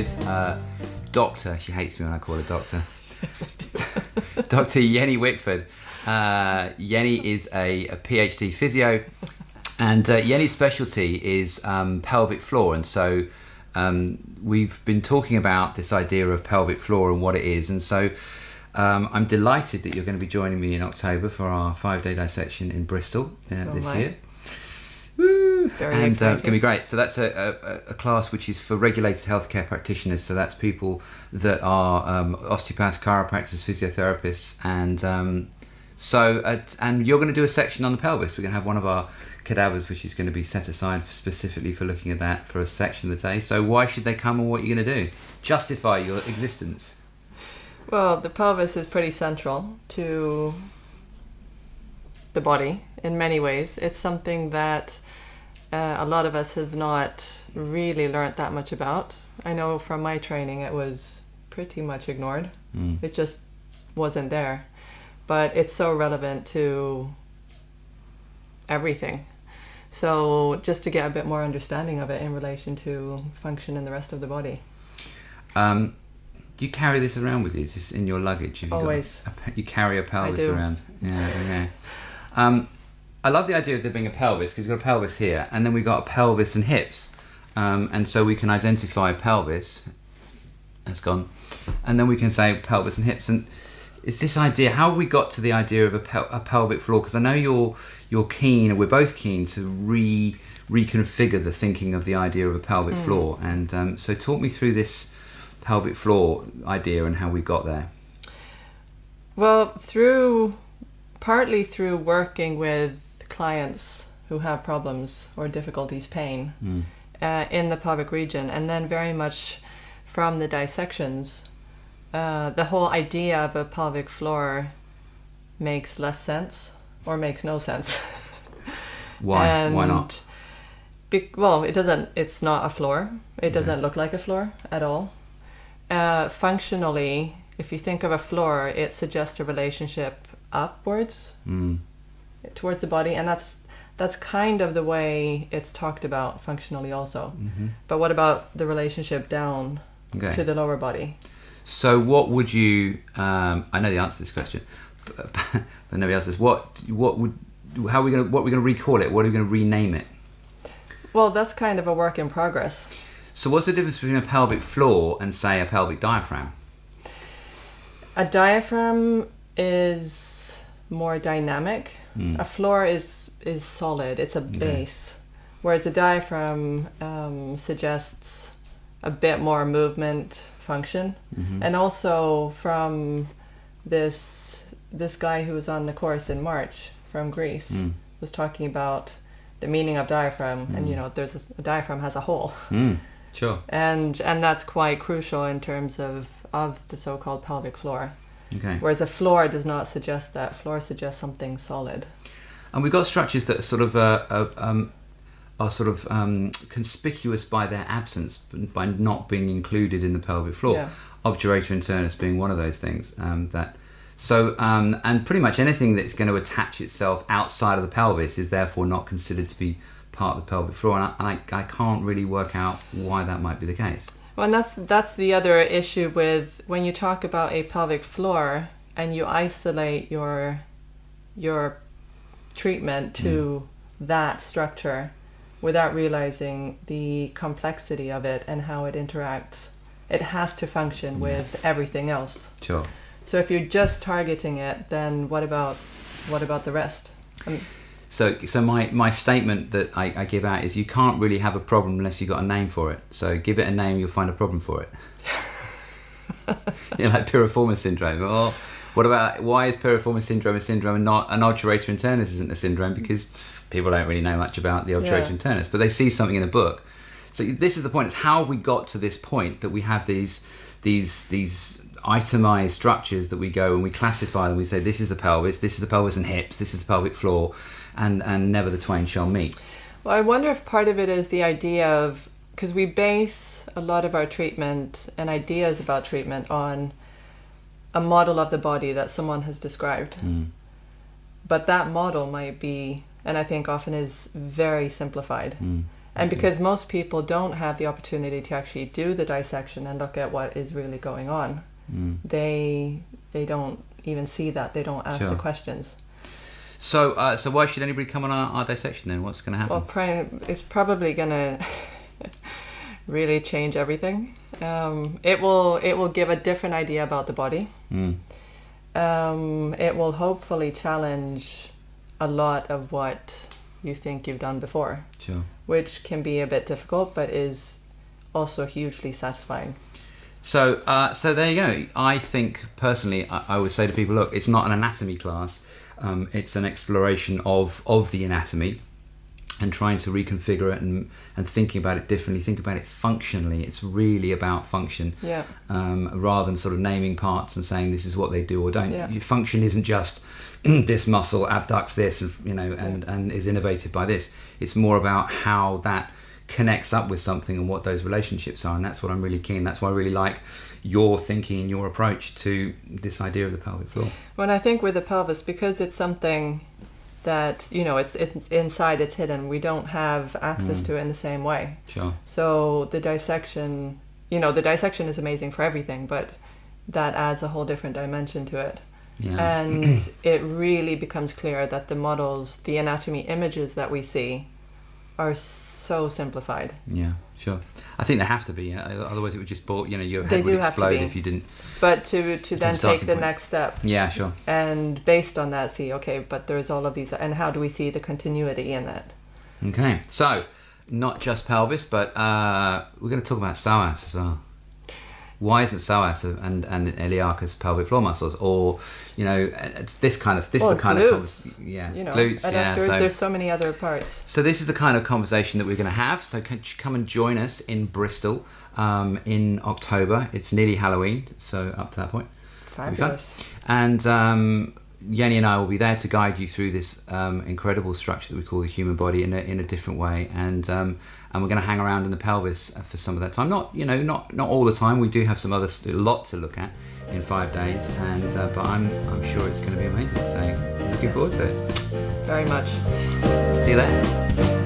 with Doctor, she hates me when I call her Doctor. Yes, I do. Dr. Jenny Wickford. Jenny is a PhD physio, and Jenny's specialty is pelvic floor. And so we've been talking about this idea of pelvic floor and what it is. And so I'm delighted that you're going to be joining me in October for our 5-day dissection in Bristol this year. Woo! Very and exciting. it's going to be great. So that's a class which is for regulated healthcare practitioners. So that's people that are osteopaths, chiropractors, physiotherapists, and and you're going to do a section on the pelvis. We're going to have one of our cadavers which is going to be set aside specifically for looking at that for a section of the day. So why should they come, and what are you going to do? Justify your existence. Well, the pelvis is pretty central to the body in many ways. It's something that a lot of us have not really learned that much about. I know from my training it was pretty much ignored. It just wasn't there. But it's so relevant to everything. So just to get a bit more understanding of it in relation to function in the rest of the body. Do you carry this around with you? Is this in your luggage? Have you Always. You carry a pelvis I do. around? Yeah. I love the idea of there being a pelvis, because we've got a pelvis here, and then we've got a pelvis and hips. And so we can identify pelvis, that's gone, and then we can say pelvis and hips. And it's this idea, how have we got to the idea of a pelvic floor? Because I know you're keen, and we're both keen to reconfigure the thinking of the idea of a pelvic floor. And so talk me through this pelvic floor idea and how we got there. Well, partly through working with clients who have problems or difficulties, pain in the pelvic region, and then very much from the dissections, the whole idea of a pelvic floor makes less sense or makes no sense. Why not? Well, it doesn't. It's not a floor. It doesn't look like a floor at all. Functionally, if you think of a floor, it suggests a relationship upwards towards the body, and that's kind of the way it's talked about functionally also. But what about the relationship down to the lower body? So what would you I know the answer to this question, but nobody else does. What are we going to recall it? What are we going to rename it? Well, that's kind of a work in progress. So what's the difference between a pelvic floor and, say, a pelvic diaphragm? A diaphragm is more dynamic. A floor is solid. It's a base. Whereas a diaphragm suggests a bit more movement, function. And also from this guy who was on the course in March from Greece was talking about the meaning of diaphragm. And there's a diaphragm has a hole. Sure. And that's quite crucial in terms of the so-called pelvic floor. Okay. Whereas a floor does not suggest that. Floor suggests something solid. And we've got structures that are sort of conspicuous by their absence, by not being included in the pelvic floor. Yeah. Obturator internus being one of those things. And pretty much anything that's going to attach itself outside of the pelvis is therefore not considered to be part of the pelvic floor. And I can't really work out why that might be the case. Well, and that's the other issue with when you talk about a pelvic floor and you isolate your treatment to that structure without realizing the complexity of it and how it interacts. It has to function with everything else. Sure. So if you're just targeting it, then what about the rest? So my statement that I give out is you can't really have a problem unless you've got a name for it. So give it a name, you'll find a problem for it. Like piriformis syndrome. Well, why is piriformis syndrome a syndrome and not an obturator internus isn't a syndrome? Because people don't really know much about the obturator internus, but they see something in a book. So this is the point. It's how have we got to this point that we have these itemized structures that we go and we classify them. We say this is the pelvis and hips, this is the pelvic floor, and never the twain shall meet. Well, I wonder if part of it is the idea of, because we base a lot of our treatment and ideas about treatment on a model of the body that someone has described. But that model might be, and I think often is, very simplified. And because most people don't have the opportunity to actually do the dissection and look at what is really going on, they don't even see that. They don't ask the questions. So why should anybody come on our dissection then? What's going to happen? Well, it's probably going to really change everything. It will give a different idea about the body. It will hopefully challenge a lot of what you think you've done before. Sure. Which can be a bit difficult, but is also hugely satisfying. So there you go. I think personally, I would say to people, look, it's not an anatomy class. It's an exploration of the anatomy and trying to reconfigure it and thinking about it differently, think about it functionally. It's really about function, rather than sort of naming parts and saying this is what they do or don't. Yeah. Function isn't just this muscle abducts this, and is innervated by this. It's more about how that connects up with something and what those relationships are, and that's what I'm really keen. That's why I really like your thinking and your approach to this idea of the pelvic floor. When I think with the pelvis, because it's something that it's inside, it's hidden, we don't have access to it in the same way. Sure. So the dissection is amazing for everything, but that adds a whole different dimension to it. Yeah. And it really becomes clear that the models, the anatomy images that we see, are so simplified. Yeah, sure. I think they have to be. Otherwise, it would just your They head do would have to explode be. if you didn't. But to then take starting the point. next step. Yeah, sure. And based on that, see, okay, but there's all of these, and how do we see the continuity in it? Okay, so not just pelvis, but we're going to talk about psoas as well. Why isn't psoas and iliacus pelvic floor muscles, or it's this is the kind glutes, of glutes. And there's so many other parts. So this is the kind of conversation that we're going to have. So come and join us in Bristol in October. It's nearly Halloween, so up to that point. Fabulous. And Jenny and I will be there to guide you through this incredible structure that we call the human body in a different way, and we're going to hang around in the pelvis for some of that time. Not all the time. We do have a lot to look at in 5 days, and but I'm sure it's going to be amazing. So looking forward to it. Very much. See you there.